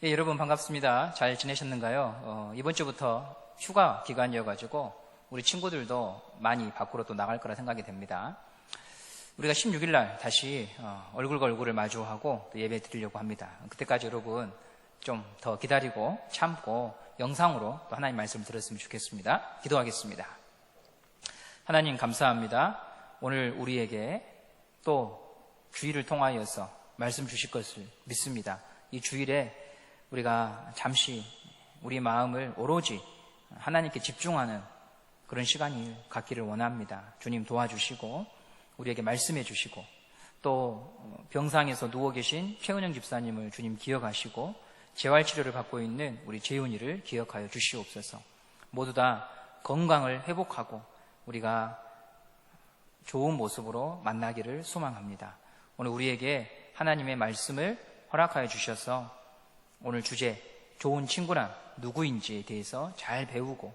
예, 여러분 반갑습니다. 잘 지내셨는가요? 이번 주부터 휴가 기간이어가지고 우리 친구들도 많이 밖으로 또 나갈 거라 생각이 됩니다. 우리가 16일 날 다시 얼굴과 얼굴을 마주하고 또 예배 드리려고 합니다. 그때까지 여러분 좀 더 기다리고 참고 영상으로 또 하나님 말씀을 들었으면 좋겠습니다. 기도하겠습니다. 하나님 감사합니다. 오늘 우리에게 또 주일을 통하여서 말씀 주실 것을 믿습니다. 이 주일에 우리가 잠시 우리 마음을 오로지 하나님께 집중하는 그런 시간이 갖기를 원합니다. 주님 도와주시고 우리에게 말씀해 주시고 또 병상에서 누워 계신 최은영 집사님을 주님 기억하시고 재활치료를 받고 있는 우리 재훈이를 기억하여 주시옵소서. 모두 다 건강을 회복하고 우리가 좋은 모습으로 만나기를 소망합니다. 오늘 우리에게 하나님의 말씀을 허락하여 주셔서 오늘 주제 좋은 친구란 누구인지에 대해서 잘 배우고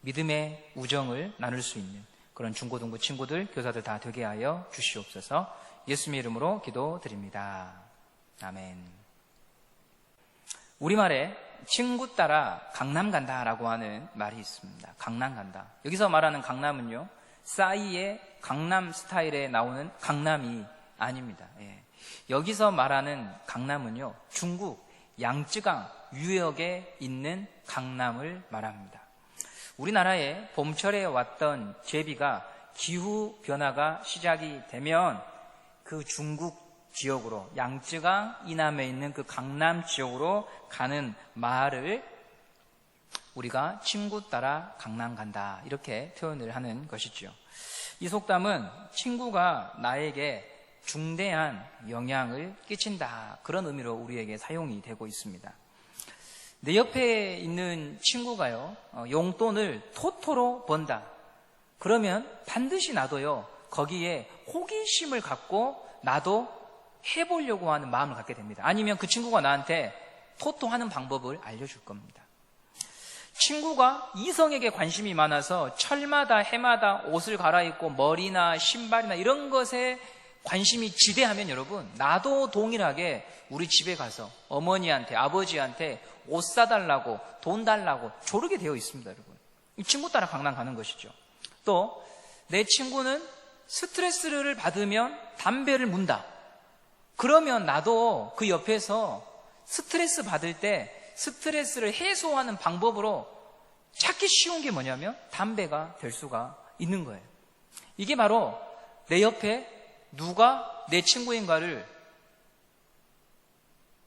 믿음의 우정을 나눌 수 있는 그런 중고등부 친구들, 교사들 다 되게 하여 주시옵소서. 예수님의 이름으로 기도드립니다. 아멘. 우리말에 친구 따라 강남 간다라고 하는 말이 있습니다. 강남 간다. 여기서 말하는 강남은요, 싸이의 강남 스타일에 나오는 강남이 아닙니다. 예. 여기서 말하는 강남은요, 중국 양쯔강 유역에 있는 강남을 말합니다. 우리나라에 봄철에 왔던 제비가 기후 변화가 시작이 되면 그 중국 지역으로 양쯔강 이남에 있는 그 강남 지역으로 가는 말을 우리가 친구 따라 강남 간다 이렇게 표현을 하는 것이죠. 이 속담은 친구가 나에게 중대한 영향을 끼친다 그런 의미로 우리에게 사용이 되고 있습니다. 내 옆에 있는 친구가요 용돈을 토토로 번다 그러면 반드시 나도요 거기에 호기심을 갖고 나도 해보려고 하는 마음을 갖게 됩니다. 아니면 그 친구가 나한테 토토하는 방법을 알려줄 겁니다. 친구가 이성에게 관심이 많아서 철마다 해마다 옷을 갈아입고 머리나 신발이나 이런 것에 관심이 지대하면 여러분 나도 동일하게 우리 집에 가서 어머니한테 아버지한테 옷 사달라고 돈 달라고 조르게 되어 있습니다. 여러분 이 친구 따라 강남 가는 것이죠. 또 내 친구는 스트레스를 받으면 담배를 문다 그러면 나도 그 옆에서 스트레스 받을 때 스트레스를 해소하는 방법으로 찾기 쉬운 게 뭐냐면 담배가 될 수가 있는 거예요. 이게 바로 내 옆에 누가 내 친구인가를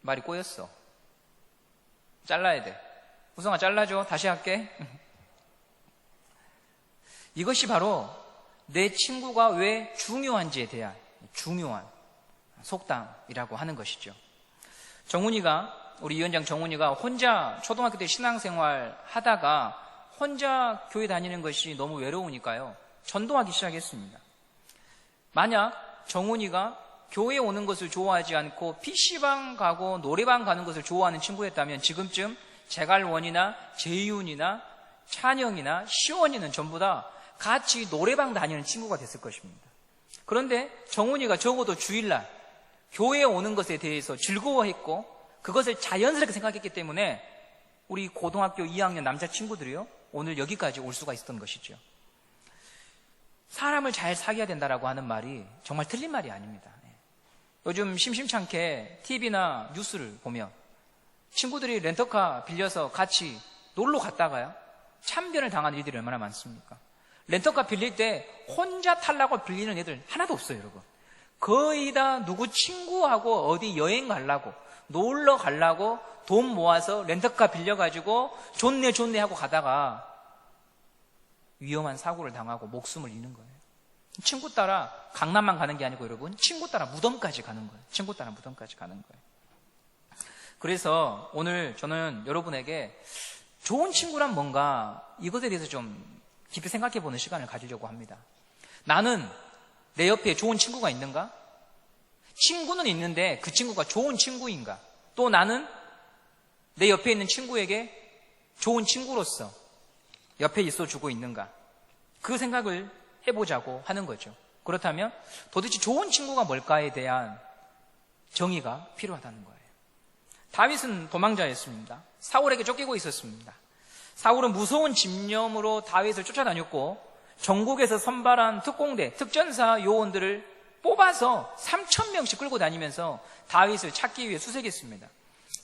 말이 꼬였어. 잘라야 돼. 우성아 잘라줘. 다시 할게. 이것이 바로 내 친구가 왜 중요한지에 대한 중요한 속담이라고 하는 것이죠. 우리 위원장 정훈이가 혼자 초등학교 때 신앙생활 하다가 혼자 교회 다니는 것이 너무 외로우니까요. 전도하기 시작했습니다. 만약 정훈이가 교회에 오는 것을 좋아하지 않고 PC방 가고 노래방 가는 것을 좋아하는 친구였다면 지금쯤 재갈원이나 재윤이나 찬영이나 시원이는 전부 다 같이 노래방 다니는 친구가 됐을 것입니다. 그런데 정훈이가 적어도 주일날 교회에 오는 것에 대해서 즐거워했고 그것을 자연스럽게 생각했기 때문에 우리 고등학교 2학년 남자친구들이요 오늘 여기까지 올 수가 있었던 것이죠. 사람을 잘 사귀어야 된다라고 하는 말이 정말 틀린 말이 아닙니다. 요즘 심심찮게 TV나 뉴스를 보면 친구들이 렌터카 빌려서 같이 놀러 갔다가요 참변을 당한 일들이 얼마나 많습니까? 렌터카 빌릴 때 혼자 타려고 빌리는 애들 하나도 없어요. 여러분 거의 다 누구 친구하고 어디 여행 가려고 놀러 가려고 돈 모아서 렌터카 빌려가지고 좋네 하고 가다가 위험한 사고를 당하고 목숨을 잃는 거예요. 친구 따라 강남만 가는 게 아니고 여러분 친구 따라 무덤까지 가는 거예요. 친구 따라 무덤까지 가는 거예요. 그래서 오늘 저는 여러분에게 좋은 친구란 뭔가 이것에 대해서 좀 깊이 생각해보는 시간을 가지려고 합니다. 나는 내 옆에 좋은 친구가 있는가? 친구는 있는데 그 친구가 좋은 친구인가? 또 나는 내 옆에 있는 친구에게 좋은 친구로서 옆에 있어주고 있는가? 그 생각을 해보자고 하는 거죠. 그렇다면 도대체 좋은 친구가 뭘까에 대한 정의가 필요하다는 거예요. 다윗은 도망자였습니다. 사울에게 쫓기고 있었습니다. 사울은 무서운 집념으로 다윗을 쫓아다녔고 전국에서 선발한 특공대, 특전사 요원들을 뽑아서 3,000명씩 끌고 다니면서 다윗을 찾기 위해 수색했습니다.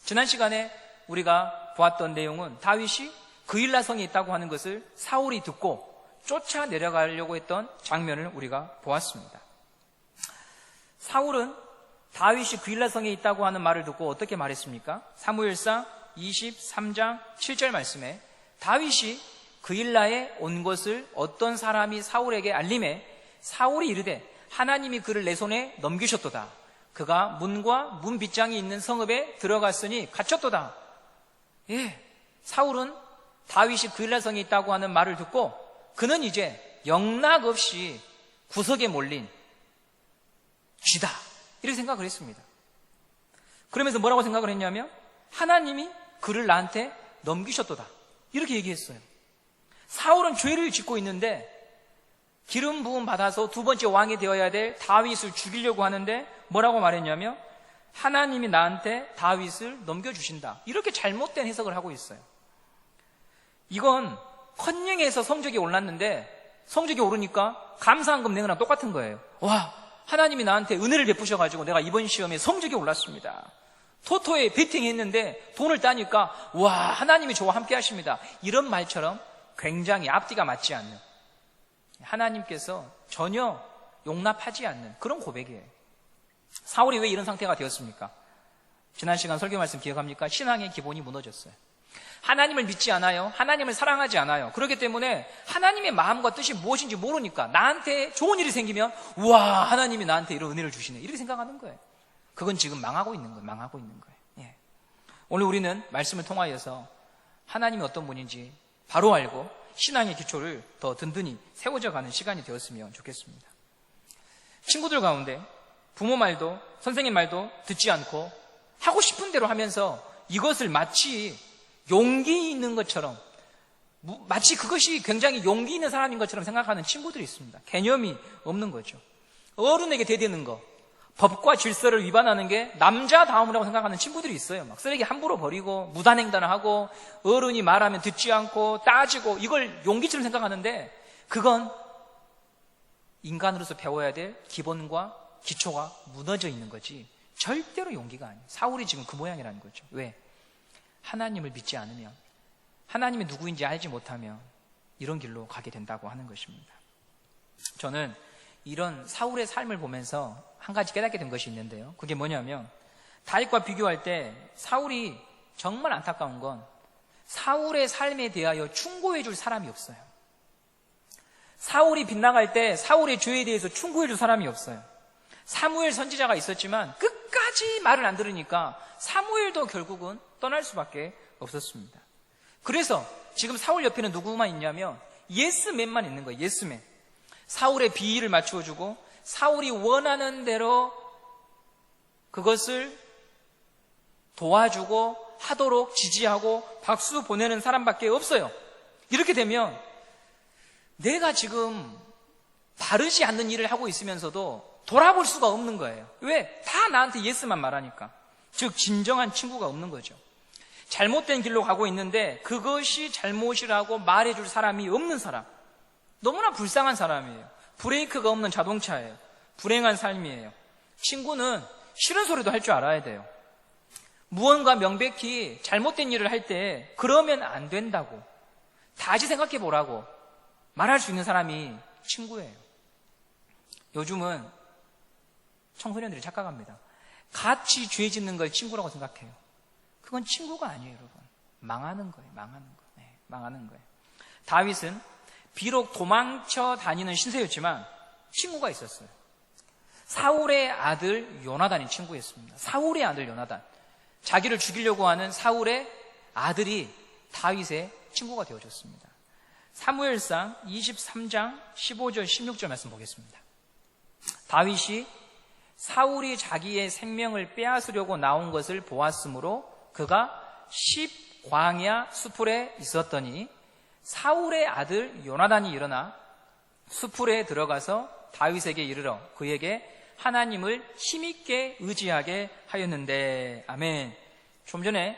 지난 시간에 우리가 보았던 내용은 다윗이 그일라성에 있다고 하는 것을 사울이 듣고 쫓아 내려가려고 했던 장면을 우리가 보았습니다. 사울은 다윗이 그일라성에 있다고 하는 말을 듣고 어떻게 말했습니까? 사무엘상 23장 7절 말씀에 다윗이 그일라에 온 것을 어떤 사람이 사울에게 알림해 사울이 이르되 하나님이 그를 내 손에 넘기셨도다. 그가 문과 문 빗장이 있는 성읍에 들어갔으니 갇혔도다. 예, 사울은 다윗이 그일라성에 있다고 하는 말을 듣고 그는 이제 영락없이 구석에 몰린 쥐다 이렇게 생각을 했습니다. 그러면서 뭐라고 생각을 했냐면 하나님이 그를 나한테 넘기셨도다 이렇게 얘기했어요. 사울은 죄를 짓고 있는데 기름 부음 받아서 두 번째 왕이 되어야 될 다윗을 죽이려고 하는데 뭐라고 말했냐면 하나님이 나한테 다윗을 넘겨주신다 이렇게 잘못된 해석을 하고 있어요. 이건 컨닝해서 성적이 올랐는데 성적이 오르니까 감사한금 내는 거랑 똑같은 거예요. 와, 하나님이 나한테 은혜를 베푸셔가지고 내가 이번 시험에 성적이 올랐습니다. 토토에 베팅했는데 돈을 따니까 와, 하나님이 저와 함께 하십니다. 이런 말처럼 굉장히 앞뒤가 맞지 않는, 하나님께서 전혀 용납하지 않는 그런 고백이에요. 사울이 왜 이런 상태가 되었습니까? 지난 시간 설교 말씀 기억합니까? 신앙의 기본이 무너졌어요. 하나님을 믿지 않아요. 하나님을 사랑하지 않아요. 그렇기 때문에 하나님의 마음과 뜻이 무엇인지 모르니까 나한테 좋은 일이 생기면 우와, 하나님이 나한테 이런 은혜를 주시네 이렇게 생각하는 거예요. 그건 지금 망하고 있는 거예요. 예. 오늘 우리는 말씀을 통하여서 하나님이 어떤 분인지 바로 알고 신앙의 기초를 더 든든히 세워져 가는 시간이 되었으면 좋겠습니다. 친구들 가운데 부모 말도 선생님 말도 듣지 않고 하고 싶은 대로 하면서 이것을 마치 용기 있는 것처럼, 마치 그것이 굉장히 용기 있는 사람인 것처럼 생각하는 친구들이 있습니다. 개념이 없는 거죠. 어른에게 대드는 거, 법과 질서를 위반하는 게 남자다움이라고 생각하는 친구들이 있어요. 막 쓰레기 함부로 버리고 무단횡단을 하고 어른이 말하면 듣지 않고 따지고 이걸 용기처럼 생각하는데 그건 인간으로서 배워야 될 기본과 기초가 무너져 있는 거지 절대로 용기가 아니에요. 사울이 지금 그 모양이라는 거죠. 왜? 하나님을 믿지 않으면, 하나님이 누구인지 알지 못하면 이런 길로 가게 된다고 하는 것입니다. 저는 이런 사울의 삶을 보면서 한 가지 깨닫게 된 것이 있는데요. 그게 뭐냐면 다윗과 비교할 때 사울이 정말 안타까운 건 사울의 삶에 대하여 충고해 줄 사람이 없어요. 사울이 빗나갈 때 사울의 죄에 대해서 충고해 줄 사람이 없어요. 사무엘 선지자가 있었지만 끝까지 말을 안 들으니까 사무엘도 결국은 떠날 수밖에 없었습니다. 그래서 지금 사울 옆에는 누구만 있냐면 예스맨만 있는 거예요. 예스맨. 사울의 비위를 맞추어주고 사울이 원하는 대로 그것을 도와주고 하도록 지지하고 박수 보내는 사람밖에 없어요. 이렇게 되면 내가 지금 바르지 않는 일을 하고 있으면서도 돌아볼 수가 없는 거예요. 왜? 다 나한테 예스만 말하니까. 즉 진정한 친구가 없는 거죠. 잘못된 길로 가고 있는데 그것이 잘못이라고 말해줄 사람이 없는 사람, 너무나 불쌍한 사람이에요. 브레이크가 없는 자동차예요. 불행한 삶이에요. 친구는 싫은 소리도 할 줄 알아야 돼요. 무언가 명백히 잘못된 일을 할 때 그러면 안 된다고 다시 생각해 보라고 말할 수 있는 사람이 친구예요. 요즘은 청소년들이 착각합니다. 같이 죄 짓는 걸 친구라고 생각해요. 그건 친구가 아니에요, 여러분. 망하는 거예요. 망하는 거예요. 다윗은 비록 도망쳐 다니는 신세였지만 친구가 있었어요. 사울의 아들 요나단이 친구였습니다. 사울의 아들 요나단. 자기를 죽이려고 하는 사울의 아들이 다윗의 친구가 되어줬습니다. 사무엘상 23장 15절 16절 말씀 보겠습니다. 다윗이 사울이 자기의 생명을 빼앗으려고 나온 것을 보았으므로 그가 10광야 수풀에 있었더니 사울의 아들 요나단이 일어나 수풀에 들어가서 다윗에게 이르러 그에게 하나님을 힘있게 의지하게 하였는데, 아멘. 좀 전에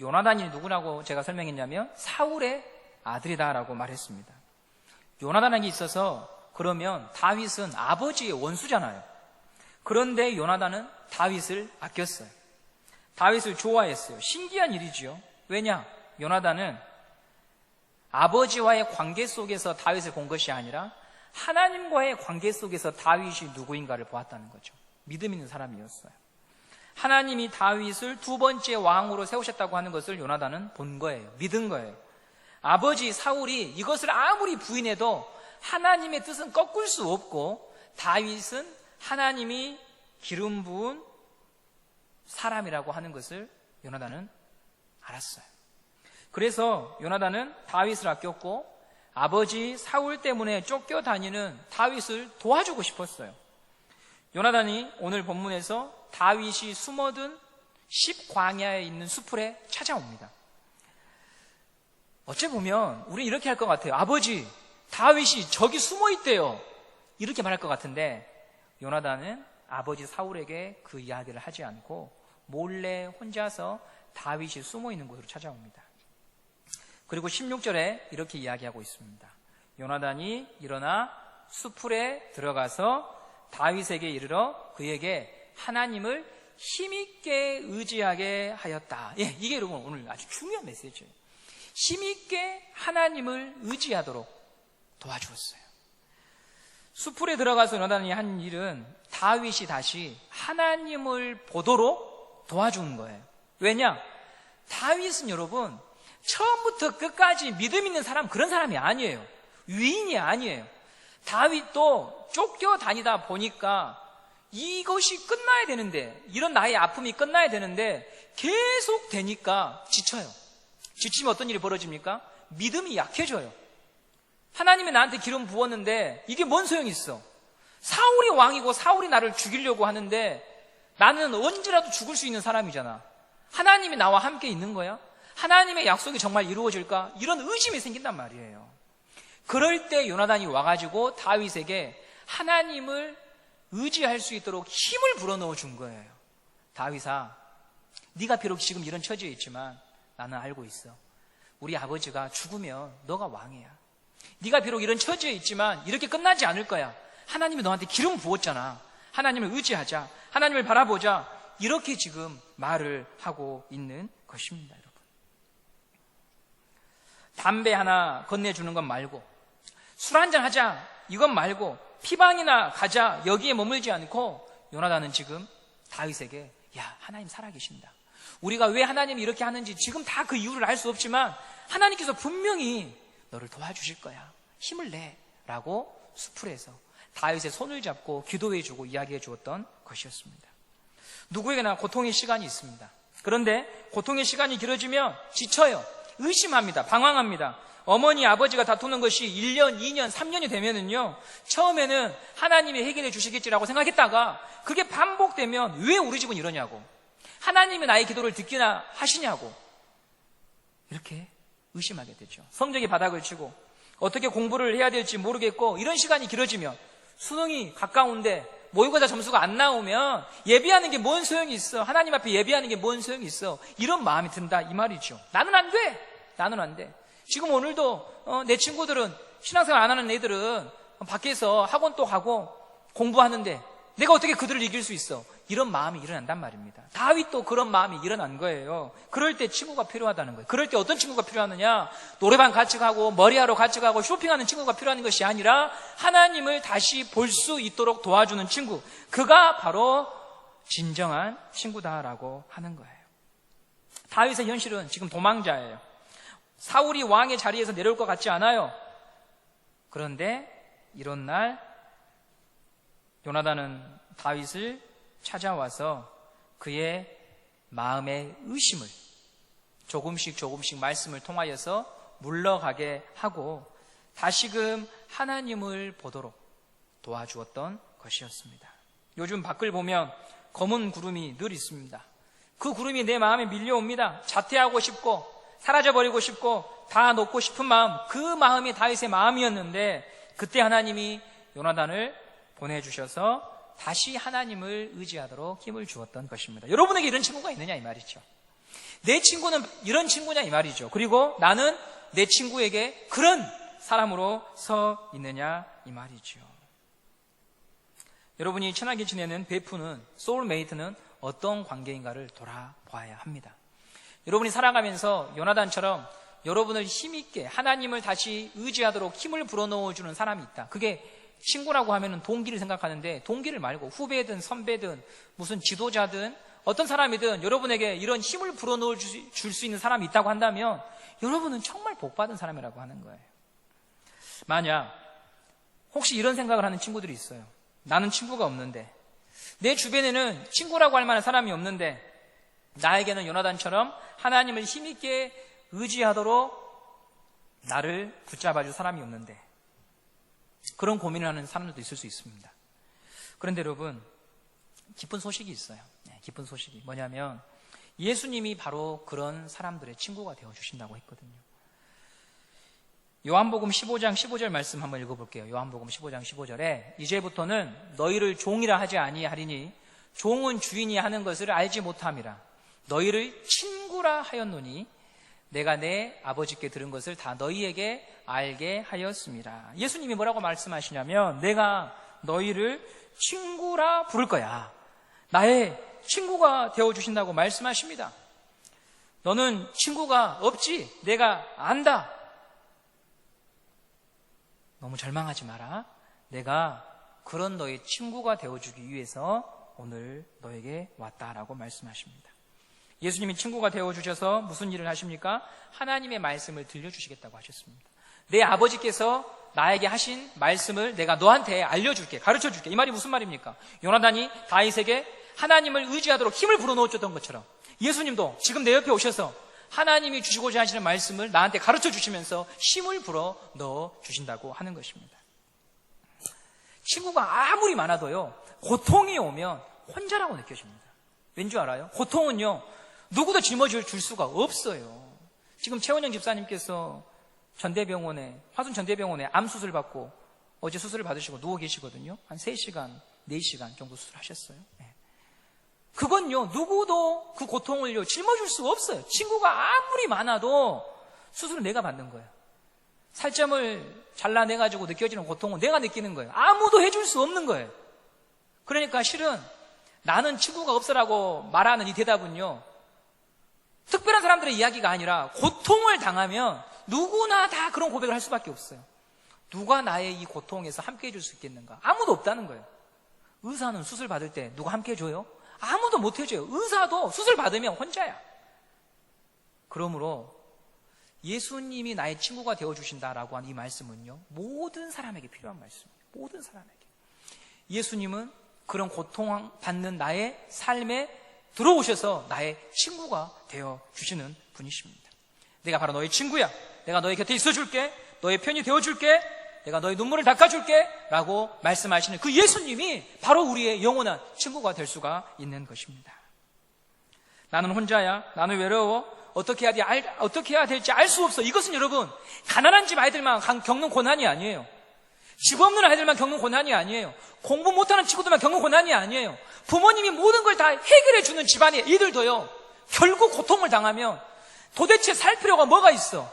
요나단이 누구라고 제가 설명했냐면 사울의 아들이다라고 말했습니다. 요나단에게 있어서 그러면 다윗은 아버지의 원수잖아요. 그런데 요나단은 다윗을 아꼈어요. 다윗을 좋아했어요. 신기한 일이지요. 왜냐? 요나단은 아버지와의 관계 속에서 다윗을 본 것이 아니라 하나님과의 관계 속에서 다윗이 누구인가를 보았다는 거죠. 믿음 있는 사람이었어요. 하나님이 다윗을 두 번째 왕으로 세우셨다고 하는 것을 요나단은 본 거예요. 믿은 거예요. 아버지 사울이 이것을 아무리 부인해도 하나님의 뜻은 꺾을 수 없고 다윗은 하나님이 기름 부은 사람이라고 하는 것을 요나단은 알았어요. 그래서 요나단은 다윗을 아꼈고 아버지 사울 때문에 쫓겨다니는 다윗을 도와주고 싶었어요. 요나단이 오늘 본문에서 다윗이 숨어든 10광야에 있는 수풀에 찾아옵니다. 어째 보면 우리는 이렇게 할 것 같아요. 아버지, 다윗이 저기 숨어 있대요. 이렇게 말할 것 같은데 요나단은 아버지 사울에게 그 이야기를 하지 않고 몰래 혼자서 다윗이 숨어 있는 곳으로 찾아옵니다. 그리고 16절에 이렇게 이야기하고 있습니다. 요나단이 일어나 수풀에 들어가서 다윗에게 이르러 그에게 하나님을 힘있게 의지하게 하였다. 예, 이게 여러분 오늘 아주 중요한 메시지예요. 힘있게 하나님을 의지하도록 도와주었어요. 수풀에 들어가서 요나단이 한 일은 다윗이 다시 하나님을 보도록 도와준 거예요. 왜냐? 다윗은 여러분 처음부터 끝까지 믿음 있는 사람 그런 사람이 아니에요. 위인이 아니에요. 다윗도 쫓겨다니다 보니까 이것이 끝나야 되는데, 이런 나의 아픔이 끝나야 되는데 계속 되니까 지쳐요. 지치면 어떤 일이 벌어집니까? 믿음이 약해져요. 하나님이 나한테 기름 부었는데 이게 뭔 소용이 있어? 사울이 왕이고 사울이 나를 죽이려고 하는데 나는 언제라도 죽을 수 있는 사람이잖아. 하나님이 나와 함께 있는 거야? 하나님의 약속이 정말 이루어질까? 이런 의심이 생긴단 말이에요. 그럴 때 요나단이 와가지고 다윗에게 하나님을 의지할 수 있도록 힘을 불어넣어 준 거예요. 다윗아, 네가 비록 지금 이런 처지에 있지만 나는 알고 있어. 우리 아버지가 죽으면 너가 왕이야. 네가 비록 이런 처지에 있지만 이렇게 끝나지 않을 거야. 하나님이 너한테 기름 부었잖아. 하나님을 의지하자. 하나님을 바라보자. 이렇게 지금 말을 하고 있는 것입니다, 여러분. 담배 하나 건네주는 것 말고, 술 한잔 하자 이것 말고, 피방이나 가자 여기에 머물지 않고 요나단은 지금 다윗에게 야, 하나님 살아계신다. 우리가 왜 하나님이 이렇게 하는지 지금 다 그 이유를 알 수 없지만 하나님께서 분명히 너를 도와주실 거야. 힘을 내 라고 수풀에서 다윗의 손을 잡고 기도해주고 이야기해 주었던 것이었습니다. 누구에게나 고통의 시간이 있습니다. 그런데 고통의 시간이 길어지면 지쳐요. 의심합니다. 방황합니다. 어머니, 아버지가 다투는 것이 1년, 2년, 3년이 되면은요, 처음에는 하나님이 해결해 주시겠지라고 생각했다가 그게 반복되면 왜 우리 집은 이러냐고, 하나님이 나의 기도를 듣기나 하시냐고 이렇게 의심하게 되죠. 성적이 바닥을 치고 어떻게 공부를 해야 될지 모르겠고 이런 시간이 길어지면 수능이 가까운데 모의고사 점수가 안 나오면 예비하는 게 뭔 소용이 있어? 하나님 앞에 예비하는 게 뭔 소용이 있어? 이런 마음이 든다 이 말이죠. 나는 안 돼. 나는 안 돼. 지금 오늘도 내 친구들은, 신앙생활 안 하는 애들은 밖에서 학원 또 가고 공부하는데 내가 어떻게 그들을 이길 수 있어? 이런 마음이 일어난단 말입니다. 다윗도 그런 마음이 일어난 거예요. 그럴 때 친구가 필요하다는 거예요. 그럴 때 어떤 친구가 필요하느냐? 노래방 같이 가고 머리하러 같이 가고 쇼핑하는 친구가 필요한 것이 아니라 하나님을 다시 볼 수 있도록 도와주는 친구, 그가 바로 진정한 친구다라고 하는 거예요. 다윗의 현실은 지금 도망자예요. 사울이 왕의 자리에서 내려올 것 같지 않아요. 그런데 이런 날 요나단은 다윗을 찾아와서 그의 마음의 의심을 조금씩 말씀을 통하여서 물러가게 하고 다시금 하나님을 보도록 도와주었던 것이었습니다. 요즘 밖을 보면 검은 구름이 늘 있습니다. 그 구름이 내 마음에 밀려옵니다. 자퇴하고 싶고 사라져버리고 싶고 다 놓고 싶은 마음, 그 마음이 다윗의 마음이었는데 그때 하나님이 요나단을 보내주셔서 다시 하나님을 의지하도록 힘을 주었던 것입니다. 여러분에게 이런 친구가 있느냐 이 말이죠. 내 친구는 이런 친구냐 이 말이죠. 그리고 나는 내 친구에게 그런 사람으로 서 있느냐 이 말이죠. 여러분이 친하게 지내는 베프는, 소울메이트는 어떤 관계인가를 돌아봐야 합니다. 여러분이 살아가면서 요나단처럼 여러분을 힘있게 하나님을 다시 의지하도록 힘을 불어넣어주는 사람이 있다. 그게 친구라고 하면은 동기를 생각하는데, 동기를 말고 후배든 선배든 무슨 지도자든 어떤 사람이든 여러분에게 이런 힘을 불어넣어 줄 수 있는 사람이 있다고 한다면 여러분은 정말 복받은 사람이라고 하는 거예요. 만약 혹시 이런 생각을 하는 친구들이 있어요. 나는 친구가 없는데, 내 주변에는 친구라고 할 만한 사람이 없는데, 나에게는 요나단처럼 하나님을 힘있게 의지하도록 나를 붙잡아줄 사람이 없는데, 그런 고민을 하는 사람들도 있을 수 있습니다. 그런데 여러분, 기쁜 소식이 있어요. 기쁜 소식이 뭐냐면 예수님이 바로 그런 사람들의 친구가 되어주신다고 했거든요. 요한복음 15장 15절 말씀 한번 읽어볼게요. 요한복음 15장 15절에 이제부터는 너희를 종이라 하지 아니하리니 종은 주인이 하는 것을 알지 못함이라. 너희를 친구라 하였노니 내가 내 아버지께 들은 것을 다 너희에게 알게 하였습니다. 예수님이 뭐라고 말씀하시냐면 내가 너희를 친구라 부를 거야. 나의 친구가 되어주신다고 말씀하십니다. 너는 친구가 없지? 내가 안다. 너무 절망하지 마라. 내가 그런 너의 친구가 되어주기 위해서 오늘 너에게 왔다라고 말씀하십니다. 예수님이 친구가 되어주셔서 무슨 일을 하십니까? 하나님의 말씀을 들려주시겠다고 하셨습니다. 내 아버지께서 나에게 하신 말씀을 내가 너한테 알려줄게, 가르쳐줄게. 이 말이 무슨 말입니까? 요나단이 다윗에게 하나님을 의지하도록 힘을 불어넣어줬던 것처럼 예수님도 지금 내 옆에 오셔서 하나님이 주시고자 하시는 말씀을 나한테 가르쳐 주시면서 힘을 불어넣어 주신다고 하는 것입니다. 친구가 아무리 많아도요, 고통이 오면 혼자라고 느껴집니다. 왠지 알아요? 고통은요, 누구도 짊어질 줄 수가 없어요. 지금 최원영 집사님께서 전대병원에, 화순 전대병원에 암 수술 받고 어제 수술을 받으시고 누워 계시거든요. 한 3시간, 4시간 정도 수술하셨어요. 그건요, 누구도 그 고통을요, 짊어질 수 없어요. 친구가 아무리 많아도 수술은 내가 받는 거예요. 살점을 잘라내가지고 느껴지는 고통은 내가 느끼는 거예요. 아무도 해줄 수 없는 거예요. 그러니까 실은 나는 친구가 없어라고 말하는 이 대답은요, 특별한 사람들의 이야기가 아니라 고통을 당하면 누구나 다 그런 고백을 할 수밖에 없어요. 누가 나의 이 고통에서 함께 해줄 수 있겠는가? 아무도 없다는 거예요. 의사는 수술 받을 때 누가 함께 해줘요? 아무도 못 해줘요. 의사도 수술 받으면 혼자야. 그러므로 예수님이 나의 친구가 되어주신다라고 하는 이 말씀은요, 모든 사람에게 필요한 말씀이에요. 모든 사람에게. 예수님은 그런 고통받는 나의 삶에 들어오셔서 나의 친구가 되어주시는 분이십니다. 내가 바로 너의 친구야. 내가 너의 곁에 있어줄게. 너의 편이 되어줄게. 내가 너의 눈물을 닦아줄게 라고 말씀하시는 그 예수님이 바로 우리의 영원한 친구가 될 수가 있는 것입니다. 나는 혼자야. 나는 외로워. 어떻게 해야 될지 알 수 없어. 이것은 여러분, 가난한 집 아이들만 겪는 고난이 아니에요. 집 없는 아이들만 겪는 고난이 아니에요. 공부 못하는 친구들만 겪는 고난이 아니에요. 부모님이 모든 걸 다 해결해 주는 집안의 이들도요, 결국 고통을 당하면 도대체 살 필요가 뭐가 있어?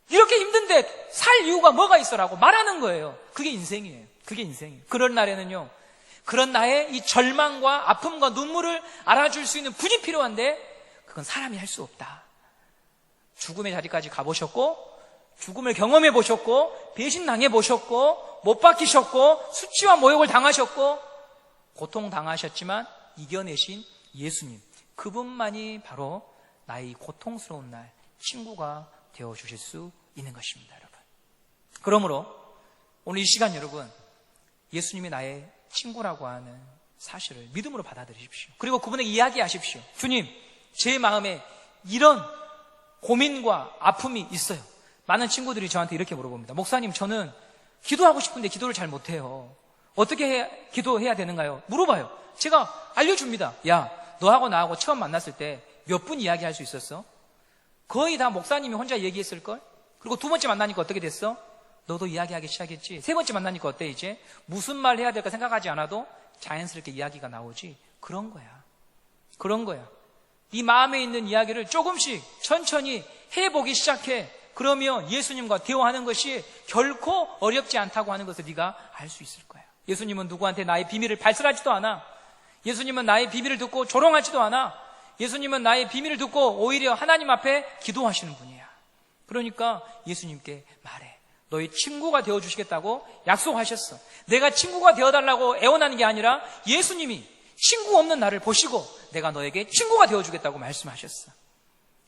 이렇게 힘든데 살 이유가 뭐가 있어라고 말하는 거예요. 그게 인생이에요. 그게 인생이에요. 그런 날에는요, 그런 나의 이 절망과 아픔과 눈물을 알아줄 수 있는 분이 필요한데 그건 사람이 할 수 없다. 죽음의 자리까지 가보셨고, 죽음을 경험해 보셨고, 배신당해 보셨고, 못 박히셨고, 수치와 모욕을 당하셨고, 고통 당하셨지만 이겨내신 예수님, 그분만이 바로 나의 고통스러운 날 친구가 되어주실 수 있는 것입니다, 여러분. 그러므로 오늘 이 시간 여러분, 예수님이 나의 친구라고 하는 사실을 믿음으로 받아들이십시오. 그리고 그분에게 이야기하십시오. 주님, 제 마음에 이런 고민과 아픔이 있어요. 많은 친구들이 저한테 이렇게 물어봅니다. 목사님, 저는 기도하고 싶은데 기도를 잘 못해요. 어떻게 기도해야 되는가요? 물어봐요. 제가 알려줍니다. 야, 너하고 나하고 처음 만났을 때 몇 분 이야기할 수 있었어? 거의 다 목사님이 혼자 얘기했을걸? 그리고 두 번째 만나니까 어떻게 됐어? 너도 이야기하기 시작했지? 세 번째 만나니까 어때 이제? 무슨 말 해야 될까 생각하지 않아도 자연스럽게 이야기가 나오지? 그런 거야. 그런 거야. 네 마음에 있는 이야기를 조금씩 천천히 해보기 시작해. 그러면 예수님과 대화하는 것이 결코 어렵지 않다고 하는 것을 네가 알 수 있을 거야. 예수님은 누구한테 나의 비밀을 발설하지도 않아. 예수님은 나의 비밀을 듣고 조롱하지도 않아. 예수님은 나의 비밀을 듣고 오히려 하나님 앞에 기도하시는 분이야. 그러니까 예수님께 말해. 너의 친구가 되어주시겠다고 약속하셨어. 내가 친구가 되어달라고 애원하는 게 아니라 예수님이 친구 없는 나를 보시고 내가 너에게 친구가 되어주겠다고 말씀하셨어.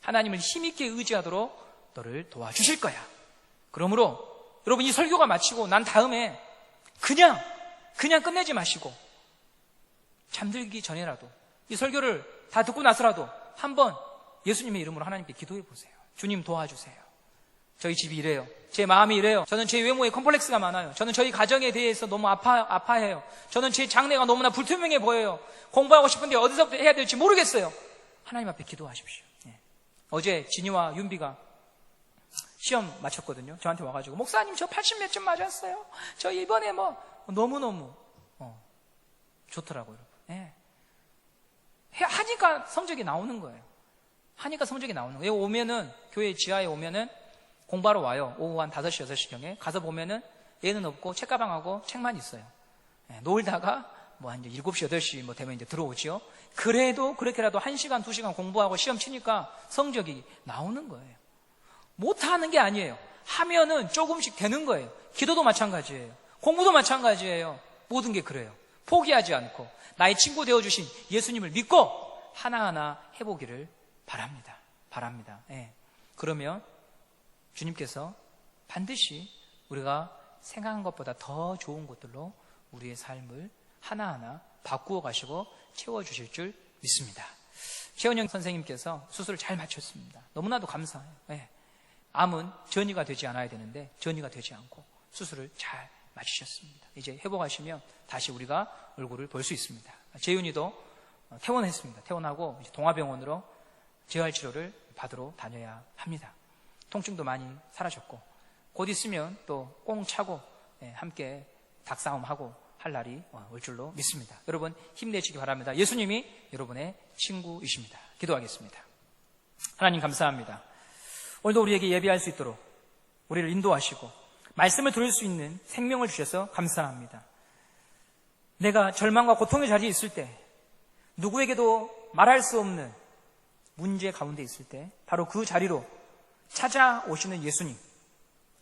하나님을 힘있게 의지하도록 너를 도와주실 거야. 그러므로 여러분, 이 설교가 마치고 난 다음에 그냥 끝내지 마시고 잠들기 전에라도 이 설교를 다 듣고 나서라도 한번 예수님의 이름으로 하나님께 기도해 보세요. 주님 도와주세요. 저희 집이 이래요. 제 마음이 이래요. 저는 제 외모에 컴플렉스가 많아요. 저는 저희 가정에 대해서 너무 아파해요. 저는 제 장래가 너무나 불투명해 보여요. 공부하고 싶은데 어디서부터 해야 될지 모르겠어요. 하나님 앞에 기도하십시오. 어제 진이와 윤비가 시험 마쳤거든요. 저한테 와가지고 목사님 저 80 몇 점 맞았어요. 저 이번에 너무너무 좋더라고요. 하니까 성적이 나오는 거예요. 오면은 교회 지하에 오면은 공부하러 와요. 오후 한 5시 6시경에 가서 보면은 얘는 없고 책가방하고 책만 있어요. 놀다가 한 7시 8시 되면 이제 들어오지요. 그래도 그렇게라도 1시간 2시간 공부하고 시험 치니까 성적이 나오는 거예요. 못하는 게 아니에요. 하면은 조금씩 되는 거예요. 기도도 마찬가지예요. 공부도 마찬가지예요. 모든 게 그래요. 포기하지 않고 나의 친구 되어주신 예수님을 믿고 하나하나 해보기를 바랍니다. 그러면 주님께서 반드시 우리가 생각한 것보다 더 좋은 것들로 우리의 삶을 하나하나 바꾸어 가시고 채워주실 줄 믿습니다. 최은영 선생님께서 수술을 잘 마쳤습니다. 너무나도 감사해요. 암은 전이가 되지 않아야 되는데 전이가 되지 않고 수술을 잘 마치셨습니다. 이제 회복하시면 다시 우리가 얼굴을 볼 수 있습니다. 재윤이도 퇴원했습니다. 퇴원하고 이제 동아병원으로 재활치료를 받으러 다녀야 합니다. 통증도 많이 사라졌고 곧 있으면 또 꽁 차고 함께 닭싸움하고 할 날이 올 줄로 믿습니다. 여러분 힘내시기 바랍니다. 예수님이 여러분의 친구이십니다. 기도하겠습니다. 하나님 감사합니다. 오늘도 우리에게 예배할 수 있도록 우리를 인도하시고 말씀을 들을 수 있는 생명을 주셔서 감사합니다. 내가 절망과 고통의 자리에 있을 때 누구에게도 말할 수 없는 문제 가운데 있을 때 바로 그 자리로 찾아오시는 예수님,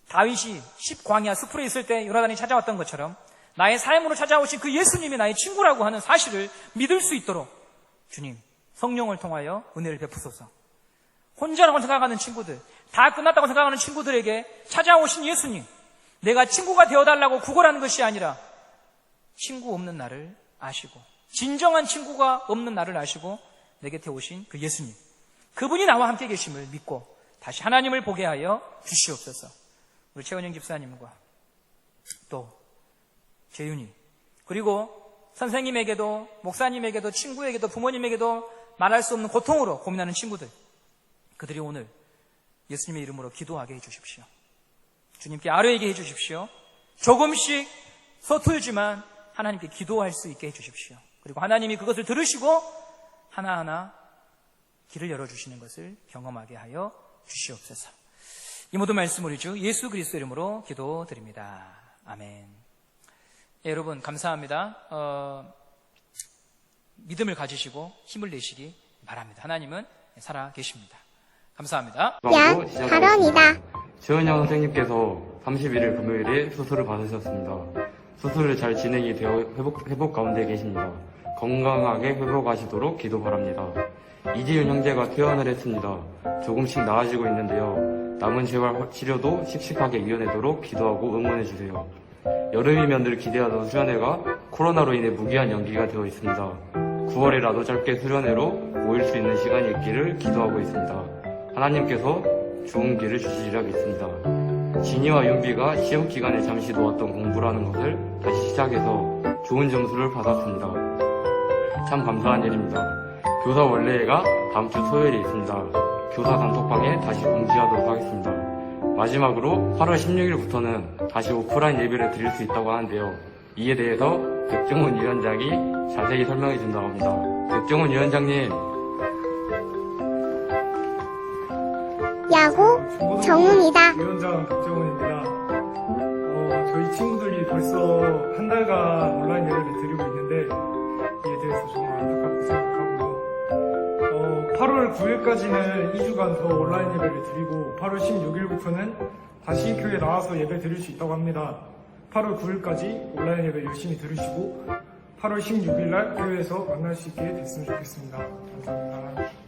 다윗이 십광야 숲으로 있을 때 요나단이 찾아왔던 것처럼 나의 삶으로 찾아오신 그 예수님이 나의 친구라고 하는 사실을 믿을 수 있도록 주님 성령을 통하여 은혜를 베푸소서. 혼자라고 생각하는 친구들, 다 끝났다고 생각하는 친구들에게 찾아오신 예수님, 내가 친구가 되어달라고 구걸하는 것이 아니라 친구 없는 나를 아시고 진정한 친구가 없는 나를 아시고 내 곁에 오신 그 예수님, 그분이 나와 함께 계심을 믿고 다시 하나님을 보게 하여 주시옵소서. 우리 최은영 집사님과 또 재윤이 그리고 선생님에게도 목사님에게도 친구에게도 부모님에게도 말할 수 없는 고통으로 고민하는 친구들, 그들이 오늘 예수님의 이름으로 기도하게 해주십시오. 주님께 아뢰게 해주십시오. 조금씩 서툴지만 하나님께 기도할 수 있게 해주십시오. 그리고 하나님이 그것을 들으시고 하나하나 길을 열어주시는 것을 경험하게 하여 주시옵소서. 이 모든 말씀 우리 주 예수 그리스도 이름으로 기도드립니다. 아멘. 여러분 감사합니다. 믿음을 가지시고 힘을 내시기 바랍니다. 하나님은 살아 계십니다. 감사합니다. 야, 발언이다. 최은영 선생님께서 31일 금요일에 수술을 받으셨습니다. 수술을 잘 진행이 되어 회복 가운데 계십니다. 건강하게 회복하시도록 기도 바랍니다. 이지윤 형제가 퇴원을 했습니다. 조금씩 나아지고 있는데요. 남은 재활 치료도 씩씩하게 이어내도록 기도하고 응원해주세요. 여름이면 늘 기대하던 수련회가 코로나로 인해 무기한 연기가 되어 있습니다. 9월이라도 짧게 수련회로 모일 수 있는 시간이 있기를 기도하고 있습니다. 하나님께서 좋은 길을 주시리라 믿습니다. 진이와 윤비가 시험 기간에 잠시 놓았던 공부라는 것을 다시 시작해서 좋은 점수를 받았습니다. 참 감사한 일입니다. 교사 원래회가 다음 주 토요일에 있습니다. 교사 단톡방에 다시 공지하도록 하겠습니다. 마지막으로 8월 16일부터는 다시 오프라인 예배를 드릴 수 있다고 하는데요. 이에 대해서 백종원 위원장이 자세히 설명해 준다고 합니다. 백종원 위원장님. 야구 정우입니다. 위원장 박정훈입니다. 저희 친구들이 벌써 한 달간 온라인 예배를 드리고 있는데 이에 대해서 정말 안타깝게 생각하고요. 8월 9일까지는 2주간 더 온라인 예배를 드리고 8월 16일부터는 다시 교회에 나와서 예배 드릴 수 있다고 합니다. 8월 9일까지 온라인 예배 열심히 들으시고 8월 16일 날 교회에서 만날 수 있게 됐으면 좋겠습니다. 감사합니다.